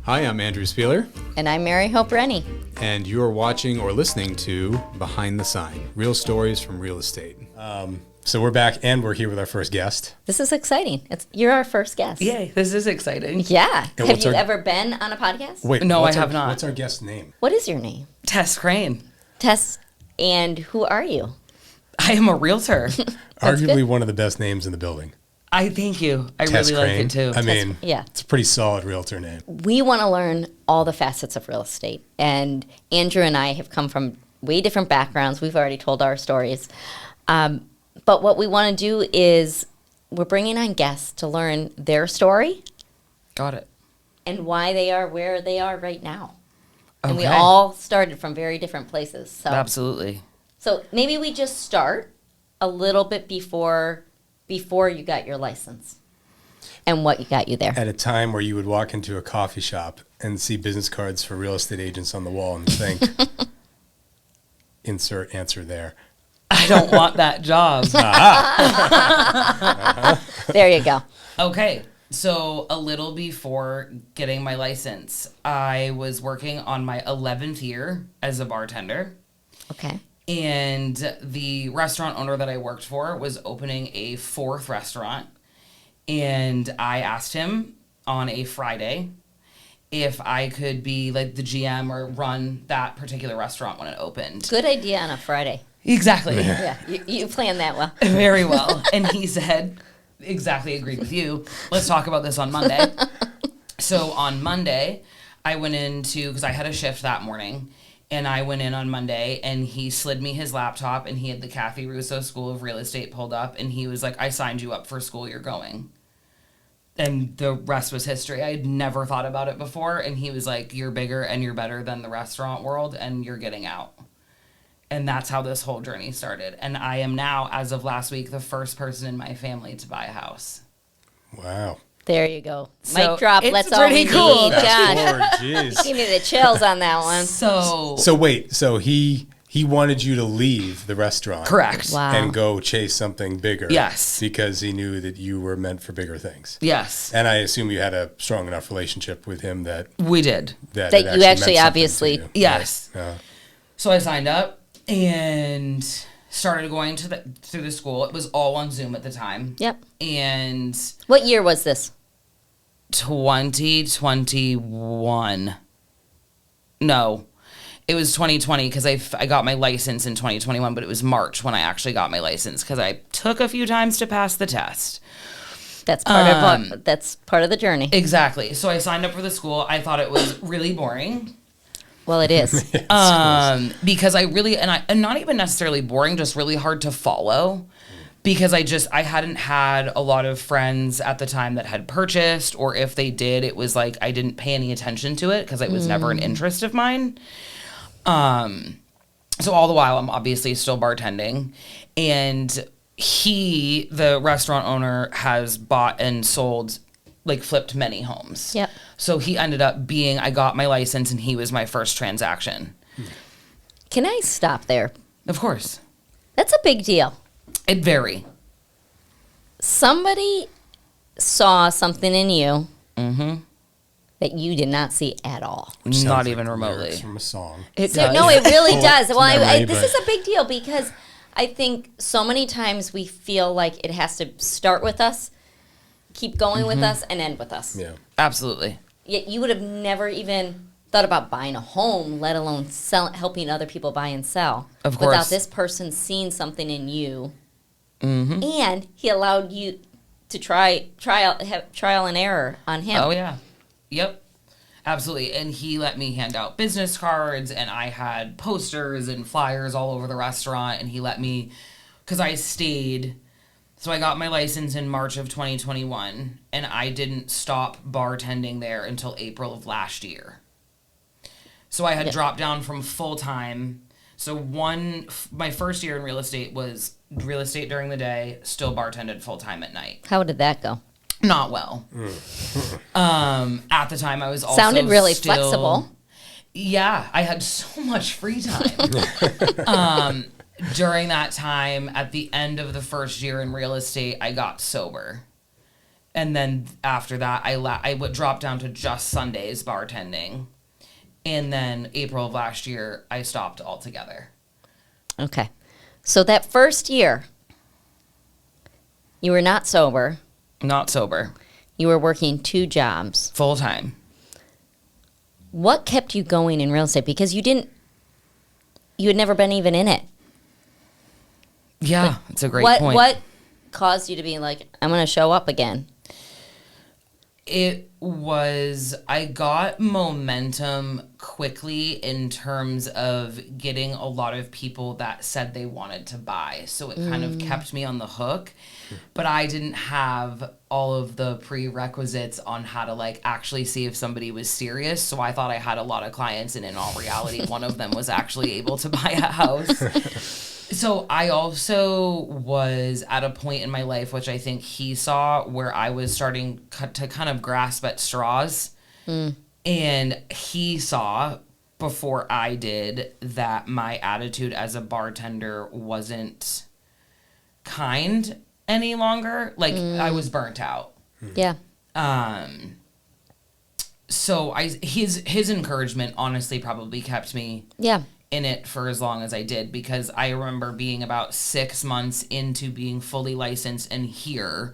Hi, I'm Andrew Spieler. And I'm Mary Hope Rennie. And you're watching or listening to Behind the Sign, real stories from real estate. So we're back and we're here with our first guest. This is exciting. You're our first guest. Yay, this is exciting. Yeah. And Have you ever been on a podcast? Wait, No, I have not. What's our guest's name? What is your name? Tess Crane. Tess, and who are you? I am a realtor. Arguably good. one of the best names in the building. I thank you. I Tess really Crane. like it too. I mean, yeah. it's a pretty solid realtor name. We want to learn all the facets of real estate. And Andrew and I have come from way different backgrounds. We've already told our stories. But what we want to do is we're bringing on guests to learn their story Got it. and why they are where they are right now. And we Okay. all started from very different places. So, Absolutely. so maybe we just start a little bit before you got your license and what got you there. At a time where you would walk into a coffee shop and see business cards for real estate agents on the wall and think, insert answer there. I don't want that job. There you go. Okay. So a little before getting my license, I was working on my 11th year as a bartender. Okay. And the restaurant owner that I worked for was opening a 4th restaurant. And I asked him on a Friday if I could be like the GM or run that particular restaurant when it opened. Good idea on a Friday. Exactly. Yeah, you planned that well. Very well. And he said, exactly agreed with you. Let's talk about this on Monday. So on Monday, I went into, because I had a shift that morning, and I went in on Monday, and he slid me his laptop, and he had the Kathy Russo School of Real Estate pulled up, and he was like, I signed you up for school, you're going. And the rest was history. I had never thought about it before, and he was like, you're bigger and you're better than the restaurant world, and you're getting out. And that's how this whole journey started. And I am now, as of last week, the first person in my family to buy a house. Wow. There you go. So Mic drop. it's Let's all pretty we cool. need. Fast Gosh, forward, jeez. give me the chills on that one. So wait, he wanted you to leave the restaurant. correct. Wow. And go chase something bigger. Yes. Because he knew that you were meant for bigger things. Yes, And I assume you had a strong enough relationship with him that we did. That it you meant actually something obviously- to you. Yes. Yeah. So I signed up and started going through the school. It was all on Zoom at the time. Yep. And What year was this? 2021. No, it was 2020 because I got my license in 2021, but it was March when I actually got my license because I took a few times to pass the test. That's part of the journey. Exactly. So I signed up for the school. I thought it was really boring. Well, it is. Because I really, and not even necessarily boring, just really hard to follow because I hadn't had a lot of friends at the time that had purchased, or if they did, it was like I didn't pay any attention to it because it was never an interest of mine. So all the while I'm obviously still bartending, and the restaurant owner, has bought and sold, like flipped many homes. Yep. So he ended up I got my license and he was my first transaction. Can I stop there? Of course. That's a big deal. It vary. Somebody saw something in you that you did not see at all. Sounds Not like even remotely. lyrics from a song. It So, does. no, it really Well, does. it's Well, memory, this but- is a big deal because I think so many times we feel like it has to start with us, keep going with us, and end with us. Yeah. Absolutely. Yet you would have never even thought about buying a home, let alone helping other people buy and sell. Of course. Without this person seeing something in you. And he allowed you to have trial and error on him. Oh, yeah. Yep. Absolutely. And he let me hand out business cards, and I had posters and flyers all over the restaurant, and he let me, because I stayed. So I got my license in March of 2021, and I didn't stop bartending there until April of last year. So I had dropped down from full-time. So my first year in real estate was real estate during the day, still bartended full-time at night. How did that go? Not well. At the time, I was also Sounded really still- flexible. Yeah, I had so much free time. During that time, at the end of the first year in real estate, I got sober. And then after that, I would drop down to just Sundays bartending. And then April of last year, I stopped altogether. Okay. So that first year, you were not sober. Not sober. You were working 2 jobs. Full time. What kept you going in real estate? Because you had never been even in it. Yeah, that's a great point. What caused you to be like, I'm going to show up again? I got momentum quickly in terms of getting a lot of people that said they wanted to buy. So it kind of kept me on the hook. But I didn't have all of the prerequisites on how to like actually see if somebody was serious. So I thought I had a lot of clients, and in all reality, one of them was actually able to buy a house. So I also was at a point in my life, which I think he saw, where I was starting to kind of grasp at straws. And he saw, before I did, that my attitude as a bartender wasn't kind any longer. Like, I was burnt out. Yeah. So his encouragement honestly probably kept me in it for as long as I did, because I remember being about 6 months into being fully licensed and here.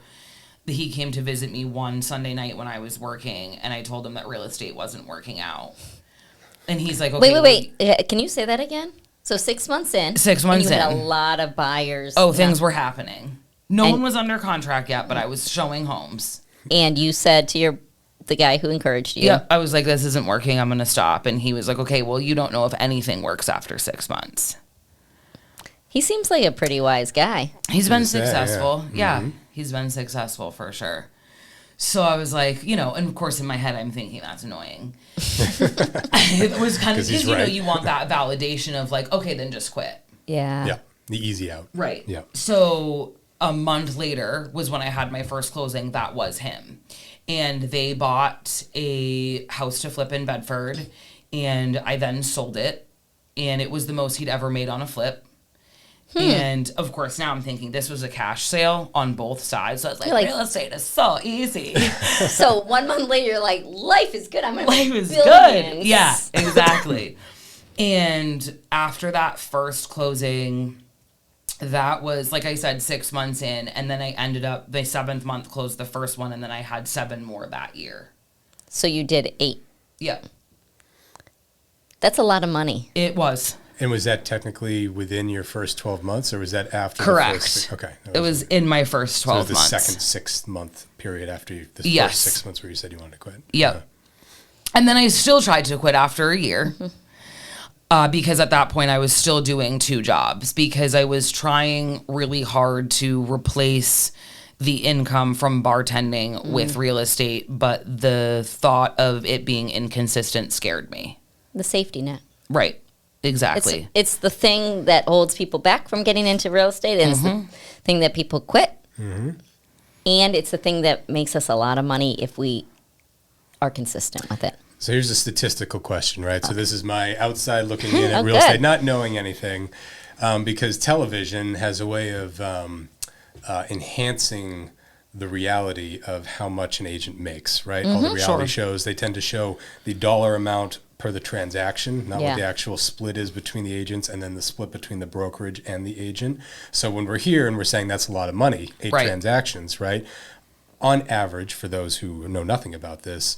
He came to visit me one Sunday night when I was working, and I told him that real estate wasn't working out. And he's like, okay. Wait. Can you say that again? So 6 months in. 6 months and you had in. a lot of buyers. Oh, things were happening. No one was under contract yet, but I was showing homes. And you said to the guy who encouraged you. Yeah, I was like, this isn't working. I'm going to stop. And he was like, okay, well, you don't know if anything works after 6 months. He seems like a pretty wise guy. He's been successful. Yeah, he's been successful for sure. So I was like, and of course in my head I'm thinking that's annoying. It was kind of, because you want that validation of like, okay, then just quit. Yeah. Yeah, the easy out. Right. Yeah. So a month later was when I had my first closing. That was him. And they bought a house to flip in Bedford, and I then sold it, and it was the most he'd ever made on a flip. And of course now I'm thinking this was a cash sale on both sides. So I was like, real estate is so easy. So 1 month later, you're like, life is good. I'm going to life make is billions. Good. Yeah, exactly. And after that first closing, that was, like I said, 6 months in. And then I ended up, the 7th month closed the first one. And then I had 7 more that year. So you did 8. Yeah. That's a lot of money. It was. And was that technically within your first 12 months, or was that after? Correct. The first, okay. It was in my first 12 months. So the second 6 month period after the first 6 months where you said you wanted to quit. Yep. And then I still tried to quit after a year. Because at that point I was still doing 2 jobs, because I was trying really hard to replace the income from bartending with real estate, but the thought of it being inconsistent scared me. The safety net. Right. Exactly. It's the thing that holds people back from getting into real estate, and it's the thing that people quit. And it's the thing that makes us a lot of money if we are consistent with it. So here's a statistical question, right? So this is my outside looking in at real estate, not knowing anything, because television has a way of enhancing the reality of how much an agent makes, right? All the reality shows, they tend to show the dollar amount per the transaction, not what the actual split is between the agents, and then the split between the brokerage and the agent. So when we're here and we're saying that's a lot of money, 8 transactions, right? On average, for those who know nothing about this,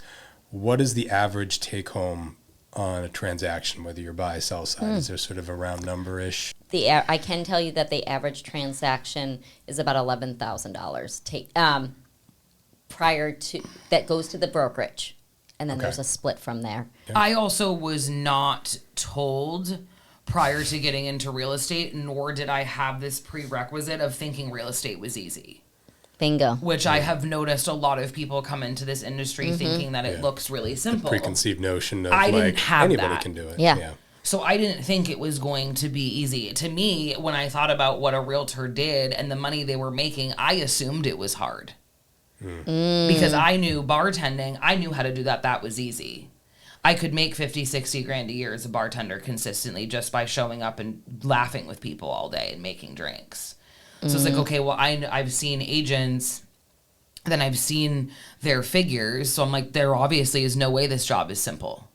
what is the average take home on a transaction, whether you're buy, sell side? Is there sort of a round number-ish? I can tell you that the average transaction is about $11,000 prior to, that goes to the brokerage. And then there's a split from there. I also was not told prior to getting into real estate, nor did I have this prerequisite of thinking real estate was easy. Bingo. Which I have noticed a lot of people come into this industry thinking that it looks really simple. The preconceived notion of didn't have anybody that. can do it. Yeah. So I didn't think it was going to be easy. To me, when I thought about what a realtor did and the money they were making, I assumed it was hard. Because I knew bartending, I knew how to do that. That was easy. I could make 50, 60 grand a year as a bartender consistently just by showing up and laughing with people all day and making drinks. So it's like, okay, well, I've seen agents then I've seen their figures. So I'm like, there obviously is no way this job is simple.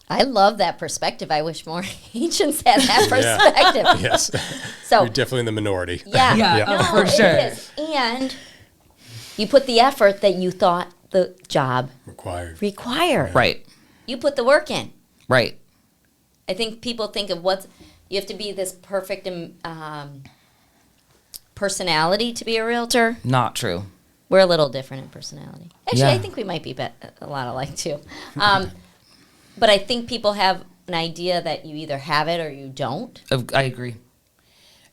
I love that perspective. I wish more agents had that perspective. Yes. So you're definitely in the minority. Yeah. Yeah, No, for sure. It is. And you put the effort that you thought the job required. Right. You put the work in. Right. I think people think of you have to be this perfect personality to be a realtor. Not true. We're a little different in personality. Actually, Yeah. I think we might be a lot alike too. But I think people have an idea that you either have it or you don't. I agree.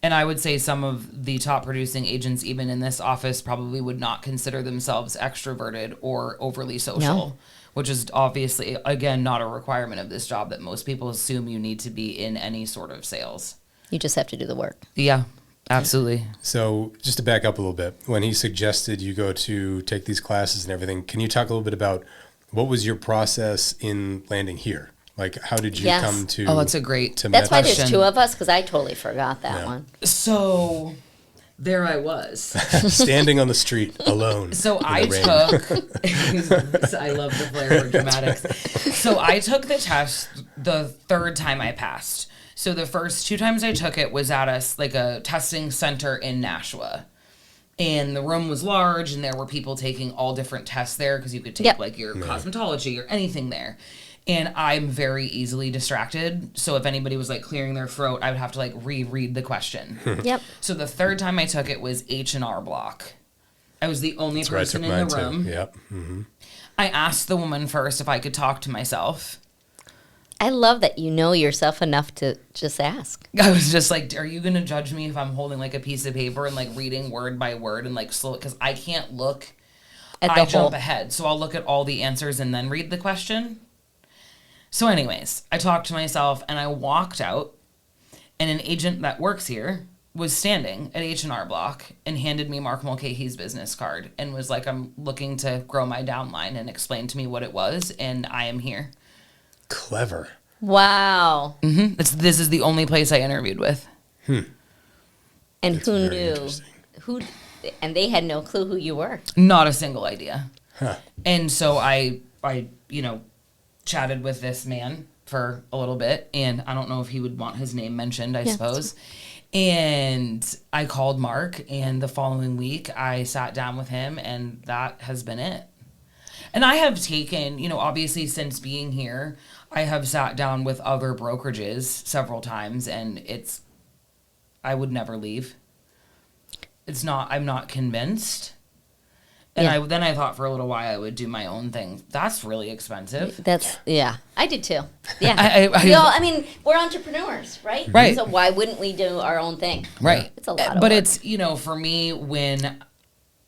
And I would say some of the top producing agents, even in this office, probably would not consider themselves extroverted or overly social, which is obviously, again, not a requirement of this job that most people assume you need to be in any sort of sales. You just have to do the work. Yeah, absolutely. So just to back up a little bit, when he suggested you go to take these classes and everything, can you talk a little bit about what was your process in landing here? Like, how did you come to? Oh, that's a great. That's why question. there's two of us, because I totally forgot that one. So there I was. Standing on the street alone. So I love the flair of dramatics. So I took the test the third time I passed. So the first 2 times I took it was at a testing center in Nashua. And the room was large, and there were people taking all different tests there because you could take like your cosmetology or anything there. And I'm very easily distracted. So if anybody was like clearing their throat, I would have to like reread the question. Yep. So the third time I took it was H&R block. I was the only person in the room. Yep. Mm-hmm. I asked the woman first if I could talk to myself. I love that you know yourself enough to just ask. I was just like, are you going to judge me if I'm holding like a piece of paper and like reading word by word and like slow? Because I can't look. I jump ahead. So I'll look at all the answers and then read the question. So anyways, I talked to myself and I walked out, and an agent that works here was standing at H&R Block and handed me Mark Mulcahy's business card and was like, I'm looking to grow my downline, and explained to me what it was, and I am here. Clever. Wow. Mm-hmm. This is the only place I interviewed with. And That's who very knew? interesting. And they had no clue who you were. Not a single idea. Huh. And so I chatted with this man for a little bit, and I don't know if he would want his name mentioned, I suppose. And I called Mark, and the following week I sat down with him, and that has been it. And I have taken, obviously since being here, I have sat down with other brokerages several times, and I would never leave. I'm not convinced. And I thought for a little while I would do my own thing. That's really expensive. I did too. Yeah. I mean, we're entrepreneurs, right? Right. So why wouldn't we do our own thing? Right. It's a lot of But work. it's, for me,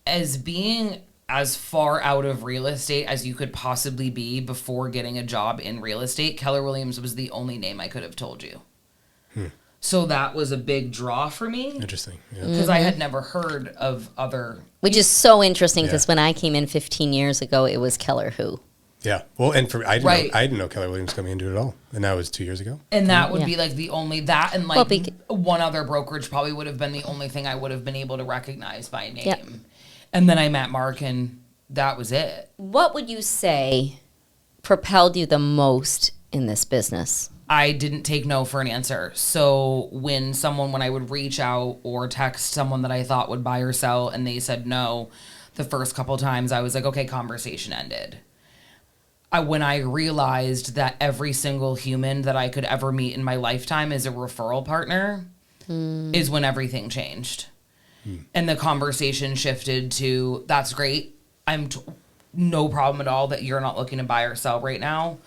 as being as far out of real estate as you could possibly be before getting a job in real estate, Keller Williams was the only name I could have told you. So that was a big draw for me. Interesting. Because I had never heard of other... Which is so interesting, because when I came in 15 years ago, it was Keller who. Yeah. Well, and I didn't know Keller Williams coming into it at all. And that was 2 years ago. And that would be like the only... That and like one other brokerage probably would have been the only thing I would have been able to recognize by name. Yep. And then I met Mark, and that was it. What would you say propelled you the most in this business? I didn't take no for an answer. So when I would reach out or text someone that I thought would buy or sell and they said no, the first couple times I was like, okay, conversation ended. When I realized that every single human that I could ever meet in my lifetime is a referral partner is when everything changed. And the conversation shifted to, that's great. No problem at all that you're not looking to buy or sell right now.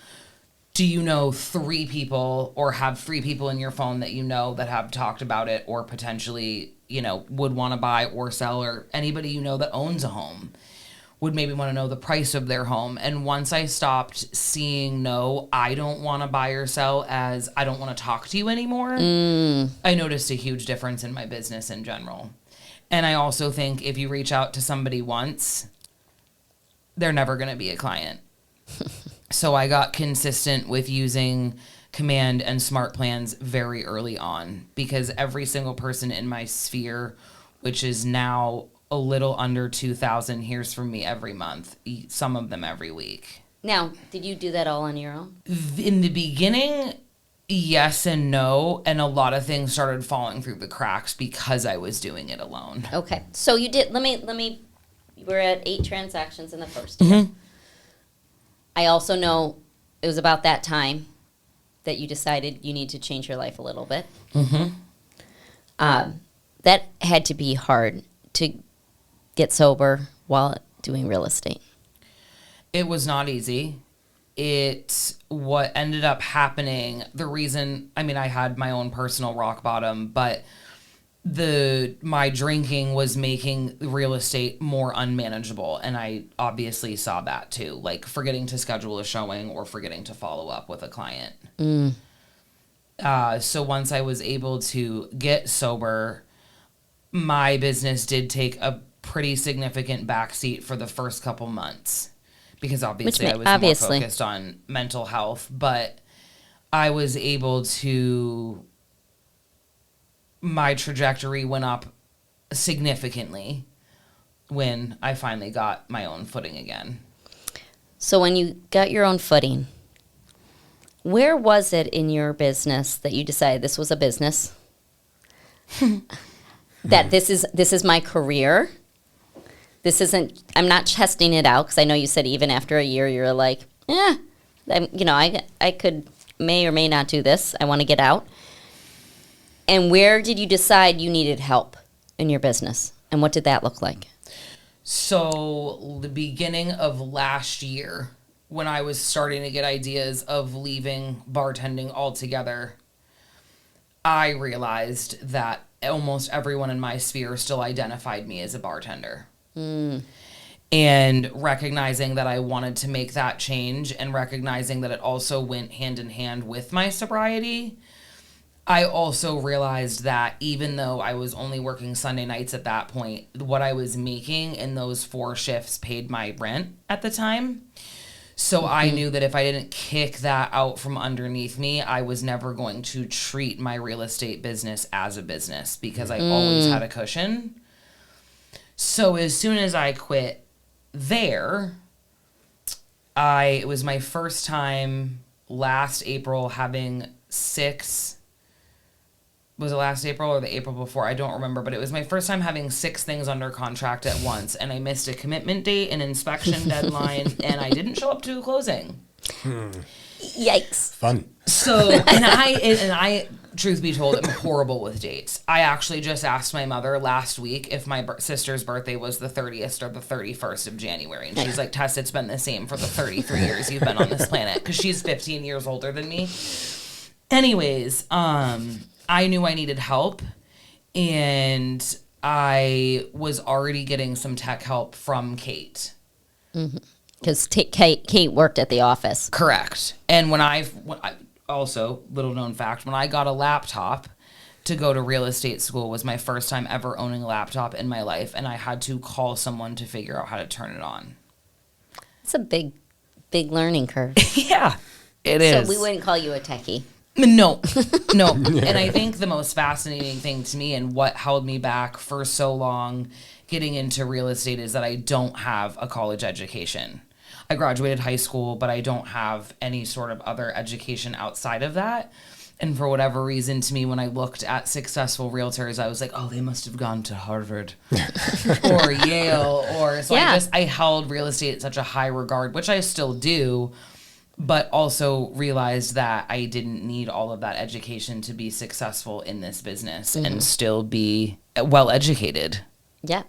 Do you know 3 people or have 3 people in your phone that that have talked about it or potentially, would want to buy or sell, or anybody that owns a home would maybe want to know the price of their home? And once I stopped seeing I don't want to buy or sell as I don't want to talk to you anymore, I noticed a huge difference in my business in general. And I also think if you reach out to somebody once, they're never going to be a client. So I got consistent with using Command and Smart Plans very early on, because every single person in my sphere, which is now a little under 2,000 here's from me every month, some of them every week. Now, did you do that all on your own? In the beginning, yes and no, and a lot of things started falling through the cracks because I was doing it alone. Okay. So you did, let me, we're at 8 transactions in the first year. I also know it was about that time that you decided you need to change your life a little bit. That had to be hard to get sober while doing real estate. It was not easy. What ended up happening, the reason, I mean, I had my own personal rock bottom, but my drinking was making real estate more unmanageable. And I obviously saw that too, like forgetting to schedule a showing or forgetting to follow up with a client. So once I was able to get sober, my business did take a pretty significant backseat for the first couple months because obviously I was more focused on mental health, but I was able to, my trajectory went up significantly when I finally got my own footing again. So when you got your own footing, where was it in your business that you decided this was a business? That this is my career? This isn't, I'm not testing it out, because I know you said even after a year you're like, I could, may or may not do this. I want to get out. And where did you decide you needed help in your business? And what did that look like? So the beginning of last year, when I was starting to get ideas of leaving bartending altogether, I realized that almost everyone in my sphere still identified me as a bartender. And recognizing that I wanted to make that change and recognizing that it also went hand in hand with my sobriety, I also realized that even though I was only working Sunday nights at that point, what I was making in those 4 shifts paid my rent at the time. So I knew that if I didn't kick that out from underneath me, I was never going to treat my real estate business as a business because I always had a cushion. So as soon as I quit there, it was my first time last April having 6. Was it last April or the April before? I don't remember, but it was my first time having 6 things under contract at once, and I missed a commitment date, an inspection deadline, and I didn't show up to a closing. Yikes. Fun. So, and I, truth be told, I'm horrible with dates. I actually just asked my mother last week if my sister's birthday was the 30th or the 31st of January, and she's like, Tess, it's been the same for the 33 years you've been on this planet, because she's 15 years older than me. Anyways, I knew I needed help, and I was already getting some tech help from Kate. Because Kate worked at the office. Correct. And when I also, little known fact, when I got a laptop to go to real estate school was my first time ever owning a laptop in my life, and I had to call someone to figure out how to turn it on. It's a big learning curve. Yeah, it is. So we wouldn't call you a techie. No. And I think the most fascinating thing to me and what held me back for so long getting into real estate is that I don't have a college education. I graduated high school, but I don't have any sort of other education outside of that. And for whatever reason, to me, when I looked at successful realtors, I was like, oh, they must have gone to Harvard or Yale. I held real estate at such a high regard, which I still do, but also realized that I didn't need all of that education to be successful in this business and still be well educated. Yeah.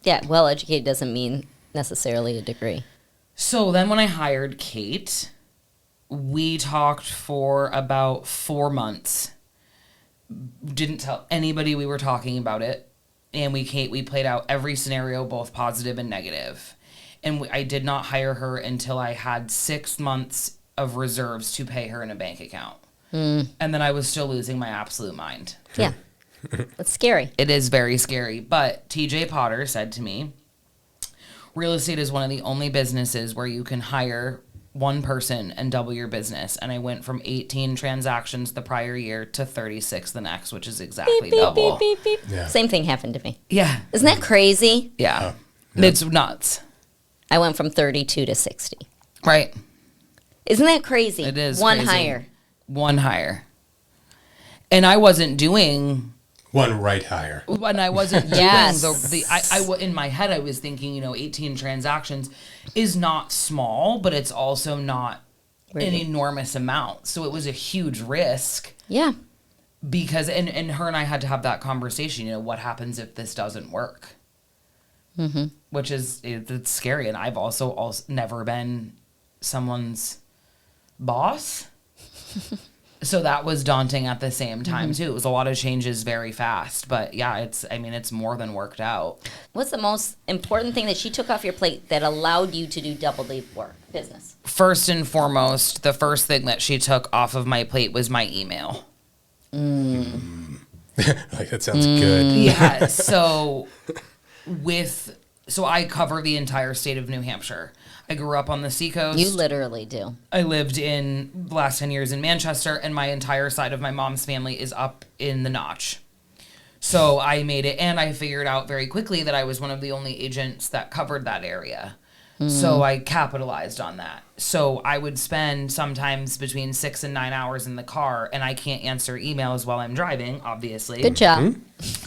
Yeah, well educated doesn't mean necessarily a degree. So then when I hired Kate, we talked for about 4 months. Didn't tell anybody we were talking about it. And we played out every scenario, both positive and negative. And I did not hire her until I had 6 months of reserves to pay her in a bank account. And then I was still losing my absolute mind. Yeah. It's scary. It is very scary. But TJ Potter said to me, real estate is one of the only businesses where you can hire one person and double your business. And I went from 18 transactions the prior year to 36 the next, which is exactly double. Beep, beep. Yeah. Same thing happened to me. Yeah. Isn't that crazy? Yeah. It's nuts. I went from 32 to 60. Right. Isn't that crazy? It is One crazy. higher. One higher. And I wasn't doing... One right higher. When I wasn't doing Yes. in my head, I was thinking, 18 transactions is not small, but it's also not an enormous amount. So it was a huge risk. Yeah. Because, and her and I had to have that conversation, what happens if this doesn't work? Mm-hmm. Which is, it's scary. And I've also never been someone's boss. So that was daunting at the same time, too. It was a lot of changes very fast. But yeah, it's more than worked out. What's the most important thing that she took off your plate that allowed you to do double the work business? First and foremost, the first thing that she took off of my plate was my email. Like, that sounds good. Yeah. So I cover the entire state of New Hampshire. I grew up on the seacoast. You literally do. I lived in the last 10 years in Manchester, and my entire side of my mom's family is up in the Notch. So I made it, and I figured out very quickly that I was one of the only agents that covered that area. So I capitalized on that. So I would spend sometimes between 6 and 9 hours in the car, and I can't answer emails while I'm driving, obviously. Good job.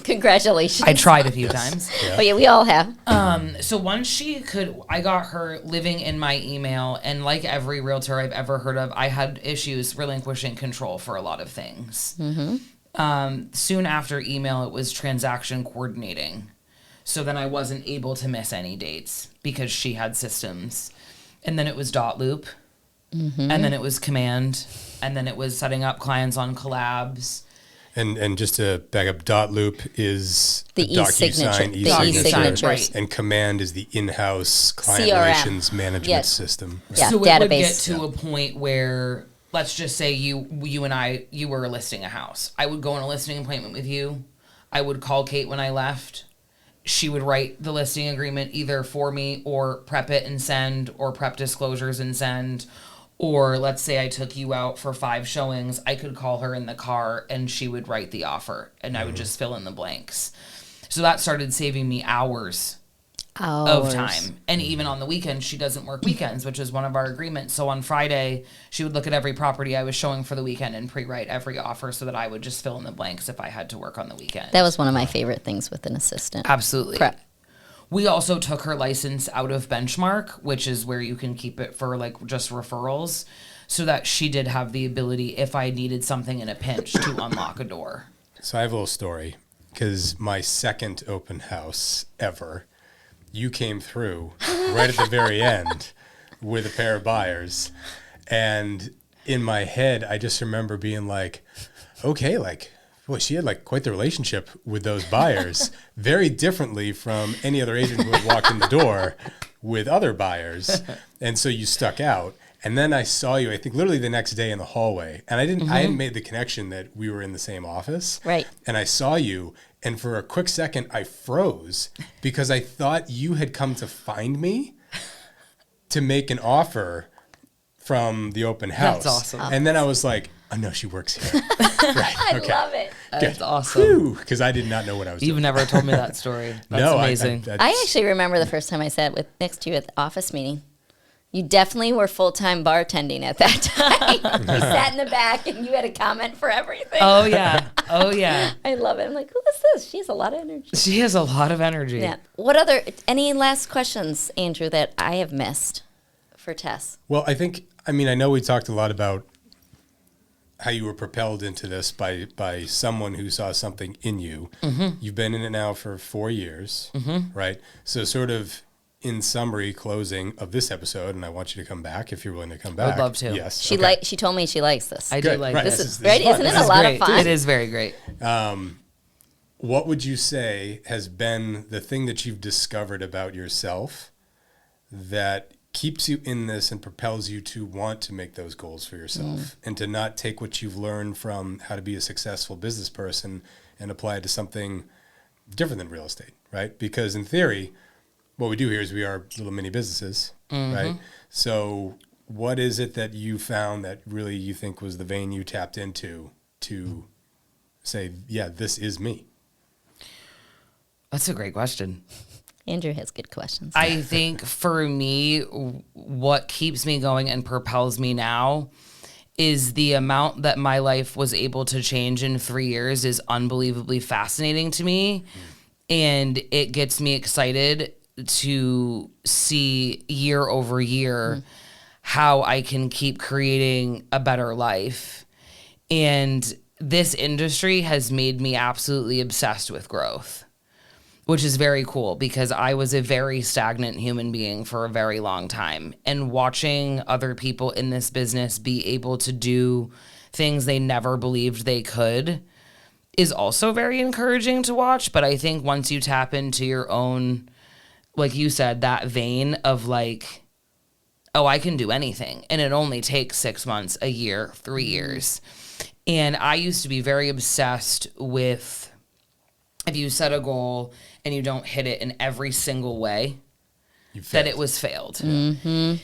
Congratulations. I tried a few times. But yeah, we all have. So once I got her living in my email, and like every realtor I've ever heard of, I had issues relinquishing control for a lot of things. Soon after email, it was transaction coordinating. So then I wasn't able to miss any dates because she had systems. And then it was dot loop. And then it was command. And then it was setting up clients on collabs. And just to back up, dot loop is The DocuSign, e-signature. Right. and command is the in-house client CRM. relations management Yes. system. Right? Yeah, So it would get database. to a point where, let's just say you and I, you were listing a house. I would go on a listing appointment with you. I would call Kate when I left. She would write the listing agreement either for me or prep it and send, or prep disclosures and send. Or let's say I took you out for 5 showings. I could call her in the car and she would write the offer and I would just fill in the blanks. So that started saving me hours of time. And even on the weekends, she doesn't work weekends, which is one of our agreements. So on Friday, she would look at every property I was showing for the weekend and pre-write every offer so that I would just fill in the blanks if I had to work on the weekend. That was one of my favorite things with an assistant. Absolutely. Prep. We also took her license out of Benchmark, which is where you can keep it for like just referrals, so that she did have the ability, if I needed something in a pinch, to unlock a door. So I have a little story, because my second open house ever, you came through right at the very end with a pair of buyers. And in my head, I just remember being like, okay, like, boy, she had like quite the relationship with those buyers, very differently from any other agent who had walked in the door with other buyers. And so you stuck out. And then I saw you, I think literally the next day in the hallway. And I hadn't made the connection that we were in the same office. Right. And I saw you, and for a quick second, I froze because I thought you had come to find me to make an offer from the open house. That's awesome. And then I was like, oh no, she works here. Right. I love it. That's awesome. Because I did not know what I was You've doing. never told me that story. That's No, amazing. I actually remember the first time I sat next to you at the office meeting. You definitely were full-time bartending at that time. You sat in the back and you had a comment for everything. Oh, yeah. Oh, yeah. I love it. I'm like, who is this? She has a lot of energy. She has a lot of energy. Yeah. Any last questions, Andrew, that I have missed for Tess? Well, I know we talked a lot about how you were propelled into this by someone who saw something in you. Mm-hmm. You've been in it now for 4 years, right? So sort of in summary, closing of this episode, and I want you to come back if you're willing to come back. I'd love to. Yes. She told me she likes this. I do like right. this. This is right? fun. Isn't it This a lot great. of fun? It is very great. What would you say has been the thing that you've discovered about yourself that keeps you in this and propels you to want to make those goals for yourself and to not take what you've learned from how to be a successful business person and apply it to something different than real estate, right? Because in theory, what we do here is we are little mini businesses, right? So what is it that you found that really you think was the vein you tapped into to say, yeah, this is me? That's a great question. Andrew has good questions. I think for me, what keeps me going and propels me now is the amount that my life was able to change in 3 years is unbelievably fascinating to me. And it gets me excited to see year over year how I can keep creating a better life. And this industry has made me absolutely obsessed with growth, which is very cool because I was a very stagnant human being for a very long time. And watching other people in this business be able to do things they never believed they could is also very encouraging to watch. But I think once you tap into your own, like you said, that vein of like, oh, I can do anything. And it only takes 6 months, a year, 3 years. And I used to be very obsessed with, if you set a goal and you don't hit it in every single way, that it was failed. Mm-hmm.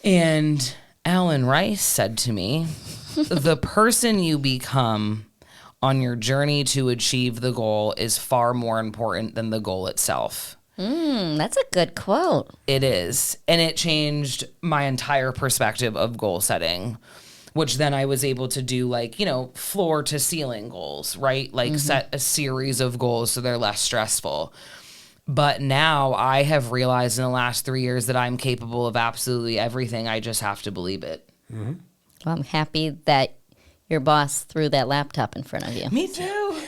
And Alan Rice said to me, the person you become on your journey to achieve the goal is far more important than the goal itself. That's a good quote. It is. And it changed my entire perspective of goal setting, which then I was able to do like, you know, floor to ceiling goals, right? Like set a series of goals so they're less stressful. But now I have realized in the last 3 years that I'm capable of absolutely everything. I just have to believe it. Well, I'm happy that your boss threw that laptop in front of you. Me too.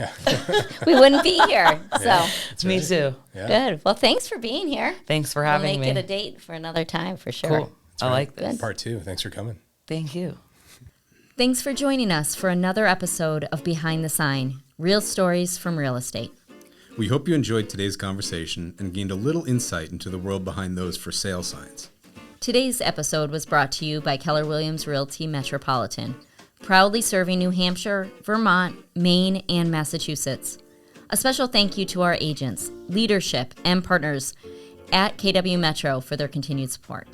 We wouldn't be here. So Me too. Yeah. good. Well, thanks for being here. Thanks for We'll having make me. it a date for another time for sure. Cool. I like this. Part 2. Thanks for coming. Thank you. Thanks for joining us for another episode of Behind the Sign, Real Stories from Real Estate. We hope you enjoyed today's conversation and gained a little insight into the world behind those for sale signs. Today's episode was brought to you by Keller Williams Realty Metropolitan, proudly serving New Hampshire, Vermont, Maine, and Massachusetts. A special thank you to our agents, leadership, and partners at KW Metro for their continued support.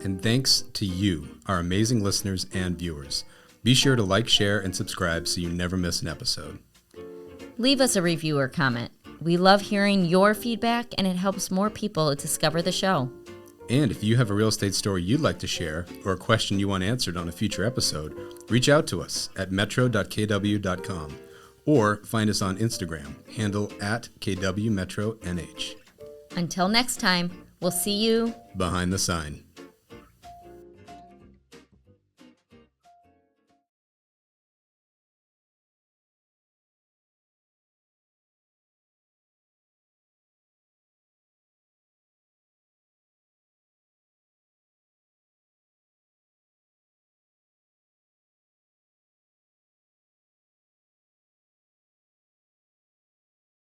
And thanks to you, our amazing listeners and viewers. Be sure to like, share, and subscribe so you never miss an episode. Leave us a review or comment. We love hearing your feedback, and it helps more people discover the show. And if you have a real estate story you'd like to share or a question you want answered on a future episode, reach out to us at metro.kw.com or find us on Instagram, handle @KWMetroNH. Until next time, we'll see you Behind the sign.